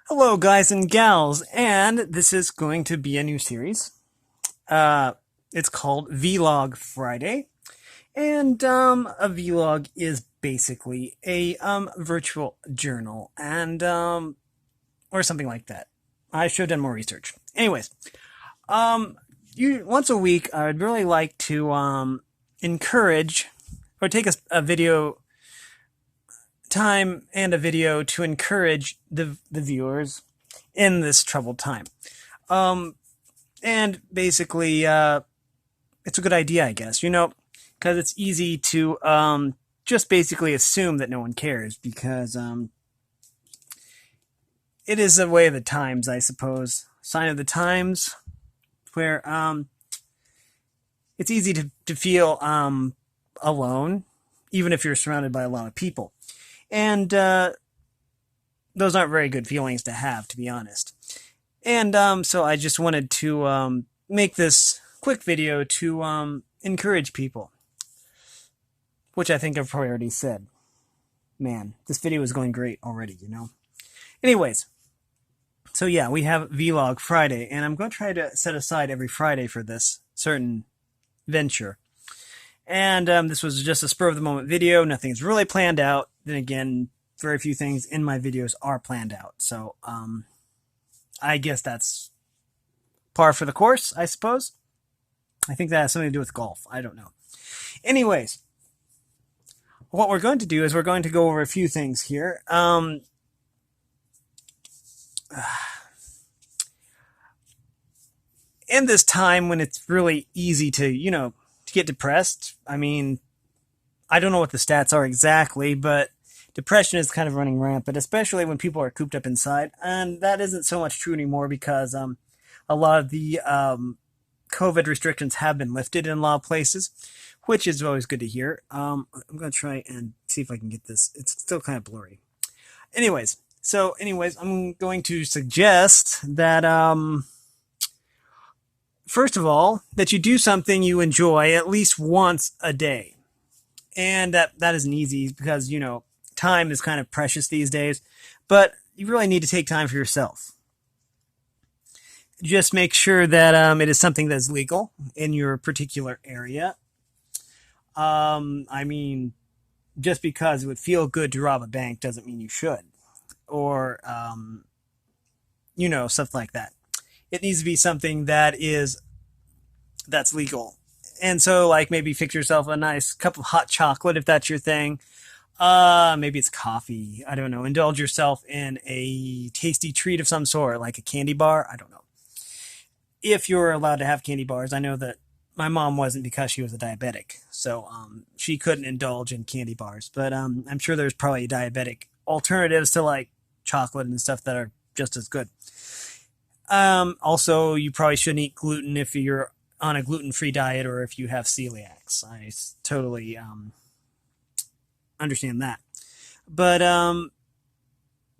Hello, guys and gals, and this is going to be a new series. It's called Vlog Friday, and a vlog is basically a virtual journal, and or something like that. I should have done more research. Anyways, you once a week, I'd really like to encourage or take a video time and a video to encourage the viewers in this troubled time. Um, and basically, it's a good idea, I guess, because it's easy to just basically assume that no one cares because it is a way of the times, I suppose. Sign of the times, where it's easy to feel alone, even if you're surrounded by a lot of people. And those aren't very good feelings to have, to be honest. And so I just wanted to make this quick video to encourage people, which I think I've probably already said. Man, this video is going great already. Anyways, so yeah, we have Vlog Friday, and I'm going to try to set aside every Friday for this certain venture. And this was just a spur-of-the-moment video. Nothing's really planned out. Then again, very few things in my videos are planned out. So I guess that's par for the course, I suppose. I think that has something to do with golf. I don't know. Anyways, what we're going to do is we're going to go over a few things here. In this time when it's really easy to get depressed. I mean, I don't know what the stats are exactly, but depression is kind of running rampant, especially when people are cooped up inside. And that isn't so much true anymore because a lot of the COVID restrictions have been lifted in a lot of places, which is always good to hear. I'm going to try and see if I can get this. It's still kind of blurry. Anyways, I'm going to suggest that first of all, that you do something you enjoy at least once a day. And that isn't easy because, time is kind of precious these days. But you really need to take time for yourself. Just make sure that it is something that's legal in your particular area. I mean, just because it would feel good to rob a bank doesn't mean you should. Or, stuff like that. It needs to be something that's legal. And so, like, maybe fix yourself a nice cup of hot chocolate if that's your thing. Maybe it's coffee. I don't know. Indulge yourself in a tasty treat of some sort, like a candy bar. I don't know. If you're allowed to have candy bars, I know that my mom wasn't because she was a diabetic. So she couldn't indulge in candy bars. But I'm sure there's probably diabetic alternatives to, like, chocolate and stuff that are just as good. Also, you probably shouldn't eat gluten if you're on a gluten-free diet or if you have celiacs. I totally understand that. But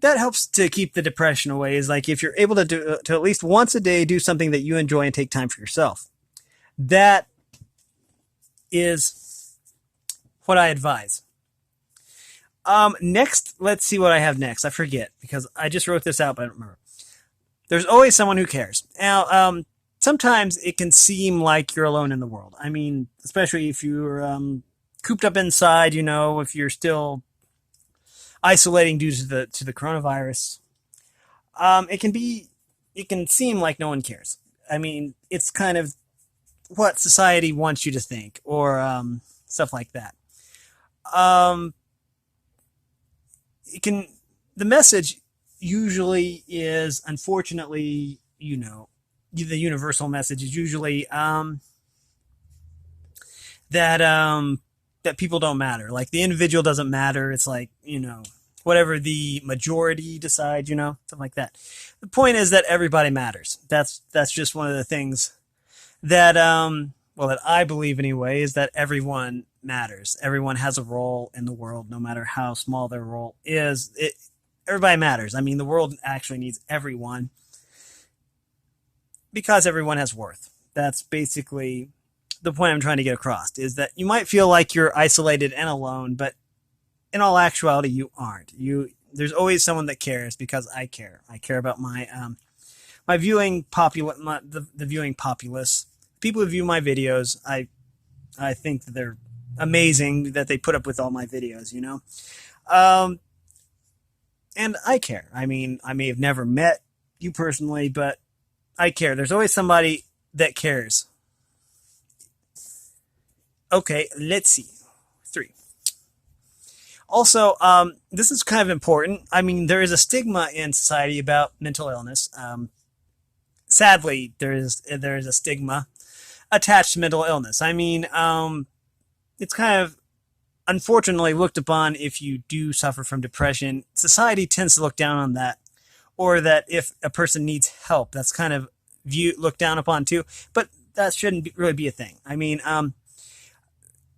that helps to keep the depression away. Is like if you're able to at least once a day do something that you enjoy and take time for yourself. That is what I advise. Next, let's see what I have next. I forget because I just wrote this out, but I don't remember. There's always someone who cares. Now, sometimes it can seem like you're alone in the world. I mean, especially if you're cooped up inside, if you're still isolating due to the coronavirus. It can seem like no one cares. I mean, it's kind of what society wants you to think or stuff like that. The message usually is, unfortunately, the universal message is usually that people don't matter. Like the individual doesn't matter. It's like, whatever the majority decide, something like that. The point is that everybody matters. That's just one of the things that that I believe anyway, is that everyone matters. Everyone has a role in the world, no matter how small their role is. Everybody matters. I mean, the world actually needs everyone because everyone has worth. That's basically the point I'm trying to get across, is that you might feel like you're isolated and alone, but in all actuality, you aren't. There's always someone that cares because I care. I care about my viewing the viewing populace. People who view my videos, I think that they're amazing that they put up with all my videos, you know? Um, and I care. I mean, I may have never met you personally, but I care. There's always somebody that cares. Okay, let's see. 3. Also, this is kind of important. I mean, there is a stigma in society about mental illness. Sadly, there is a stigma attached to mental illness. I mean, it's kind of unfortunately looked upon if you do suffer from depression. Society tends to look down on that, or that if a person needs help, that's kind of looked down upon too. But that shouldn't really be a thing. I mean,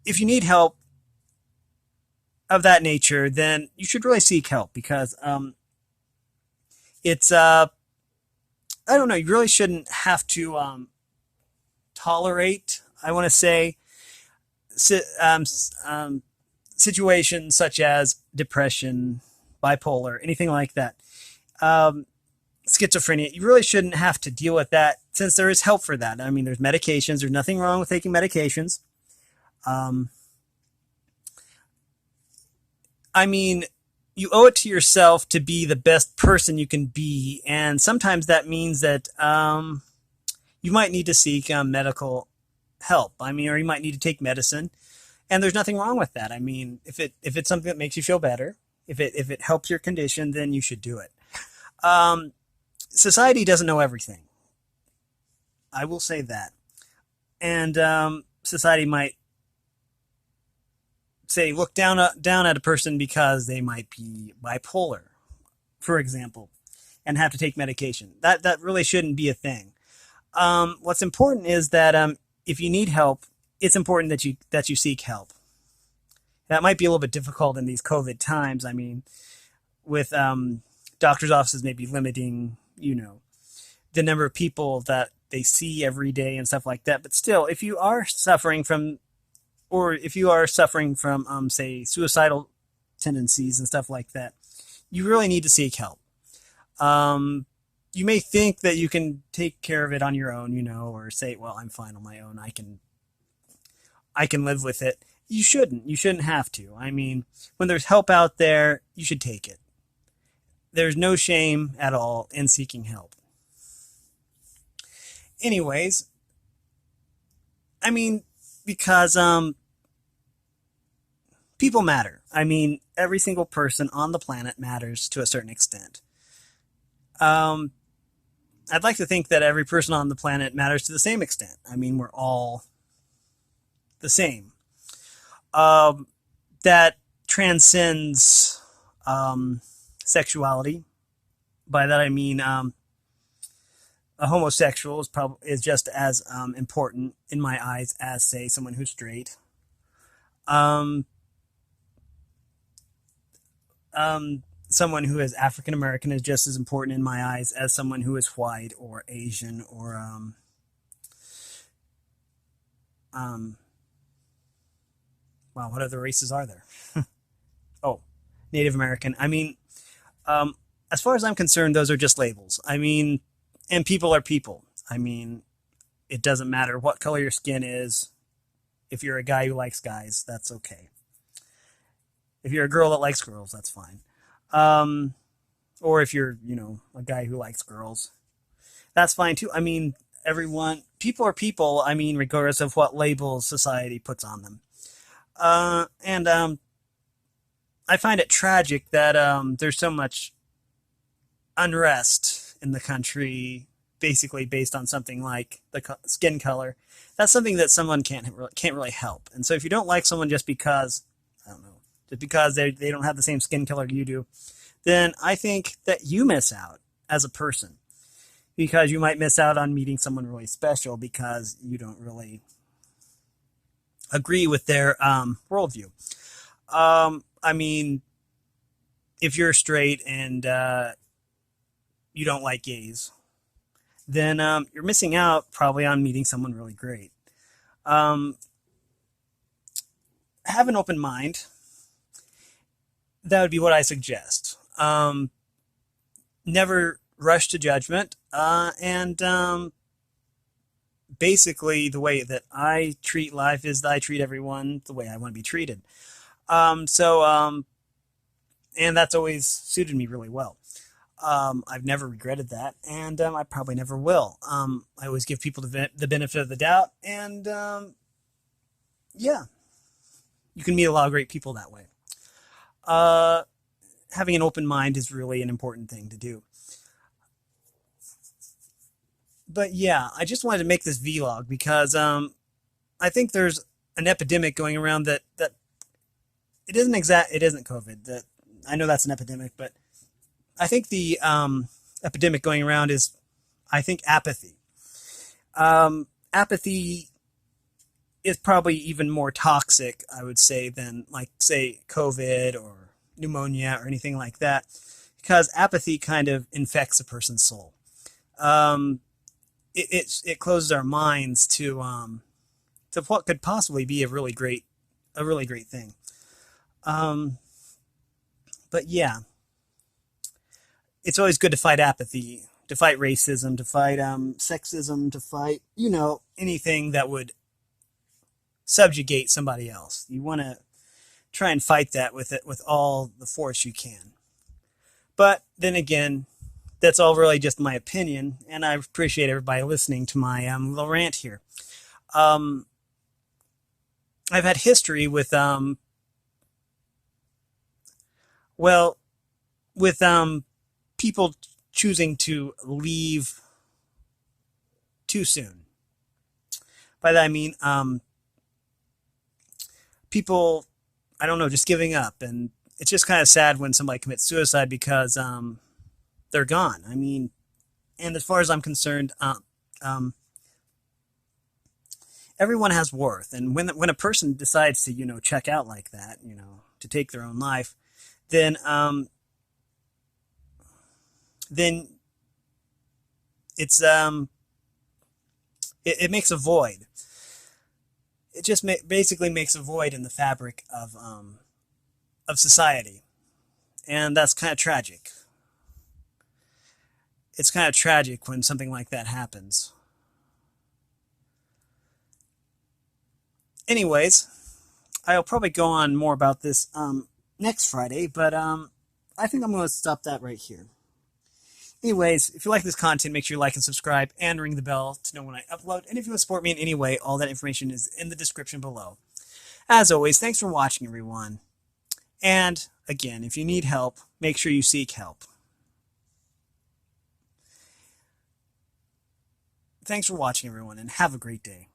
if you need help of that nature, then you should really seek help because it's I don't know. You really shouldn't have to tolerate. I want to say situations such as depression, bipolar, anything like that. Schizophrenia. You really shouldn't have to deal with that since there is help for that. I mean, there's medications. There's nothing wrong with taking medications. I mean, you owe it to yourself to be the best person you can be, and sometimes that means that you might need to seek medical help. I mean, or you might need to take medicine, and there's nothing wrong with that. I mean, if it's something that makes you feel better, if it helps your condition, then you should do it. Society doesn't know everything. I will say that, and society might say look down at a person because they might be bipolar, for example, and have to take medication. That really shouldn't be a thing. What's important is that if you need help, it's important that you seek help. That might be a little bit difficult in these COVID times. I mean, with doctors' offices maybe limiting, the number of people that they see every day and stuff like that. But still, if you are suffering from say, suicidal tendencies and stuff like that, you really need to seek help. You may think that you can take care of it on your own, or say, well, I'm fine on my own. I can live with it. You shouldn't. You shouldn't have to. I mean, when there's help out there, you should take it. There's no shame at all in seeking help. Anyways, I mean, because people matter. I mean, every single person on the planet matters to a certain extent. I'd like to think that every person on the planet matters to the same extent. I mean, we're all the same. That transcends sexuality. By that I mean a homosexual is just as important in my eyes as, say, someone who's straight. Someone who is African American is just as important in my eyes as someone who is white or Asian or wow, what other races are there? Oh, Native American. I mean, as far as I'm concerned, those are just labels. I mean, and people are people. I mean, it doesn't matter what color your skin is. If you're a guy who likes guys, that's okay. If you're a girl that likes girls, that's fine. Or if you're, a guy who likes girls, that's fine too. I mean, people are people. I mean, regardless of what labels society puts on them. And I find it tragic that there's so much unrest in the country, basically based on something like the skin color. That's something that someone can't really help. And so if you don't like someone just because, I don't know, just because they don't have the same skin color you do, then I think that you miss out as a person, because you might miss out on meeting someone really special because you don't really agree with their worldview. I mean, if you're straight and you don't like gays, then you're missing out probably on meeting someone really great. Have an open mind. That would be what I suggest. Never rush to judgment, and basically the way that I treat life is that I treat everyone the way I want to be treated. So and that's always suited me really well. I've never regretted that, and I probably never will. I always give people the benefit of the doubt, and yeah, you can meet a lot of great people that way. Uh, Having an open mind is really an important thing to do. But yeah, I just wanted to make this vlog because I think there's an epidemic going around that it isn't COVID. That I know that's an epidemic, but I think the epidemic going around is, I think, apathy. Apathy is probably even more toxic, I would say, than, like, say, COVID or pneumonia or anything like that, because apathy kind of infects a person's soul. Um, it closes our minds to what could possibly be a really great thing. Um, but yeah, it's always good to fight apathy, to fight racism, to fight sexism, to fight, anything that would subjugate somebody else. You want to try and fight that with all the force you can. But then again, that's all really just my opinion, and I appreciate everybody listening to my little rant here. Um, I've had history with well, with people choosing to leave too soon. By that I mean people, I don't know, just giving up, and it's just kind of sad when somebody commits suicide because they're gone. I mean, and as far as I'm concerned, um, everyone has worth, and when a person decides to check out like that, to take their own life, then then it's it makes a void. It just basically makes a void in the fabric of society, and that's kind of tragic. It's kind of tragic when something like that happens. Anyways, I'll probably go on more about this next Friday, but I think I'm going to stop that right here. Anyways, if you like this content, make sure you like and subscribe and ring the bell to know when I upload. And if you want to support me in any way, all that information is in the description below. As always, thanks for watching, everyone. And again, if you need help, make sure you seek help. Thanks for watching, everyone, and have a great day.